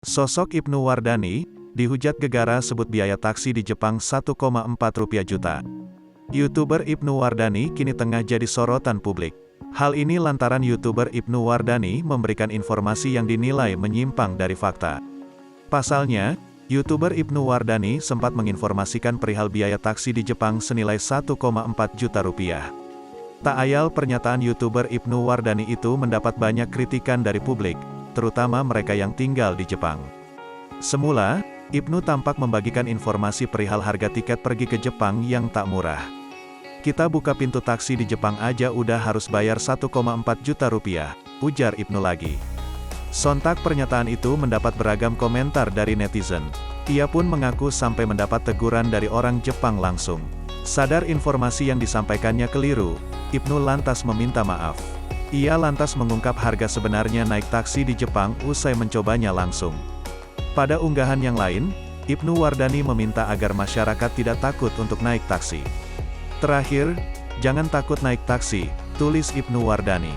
Sosok Ibnu Wardani, dihujat gegara sebut biaya taksi di Jepang Rp1,4 juta. YouTuber Ibnu Wardani kini tengah jadi sorotan publik. Hal ini lantaran YouTuber Ibnu Wardani memberikan informasi yang dinilai menyimpang dari fakta. Pasalnya, YouTuber Ibnu Wardani sempat menginformasikan perihal biaya taksi di Jepang senilai Rp1,4 juta. Tak ayal pernyataan YouTuber Ibnu Wardani itu mendapat banyak kritikan dari publik, terutama mereka yang tinggal di Jepang. Semula, Ibnu tampak membagikan informasi perihal harga tiket pergi ke Jepang yang tak murah. "Kita buka pintu taksi di Jepang aja udah harus bayar Rp1,4 juta, ujar Ibnu lagi. Sontak pernyataan itu mendapat beragam komentar dari netizen. Ia pun mengaku sampai mendapat teguran dari orang Jepang langsung. Sadar informasi yang disampaikannya keliru, Ibnu lantas meminta maaf. Ia lantas mengungkap harga sebenarnya naik taksi di Jepang usai mencobanya langsung. Pada unggahan yang lain, Ibnu Wardani meminta agar masyarakat tidak takut untuk naik taksi. "Terakhir, jangan takut naik taksi," tulis Ibnu Wardani.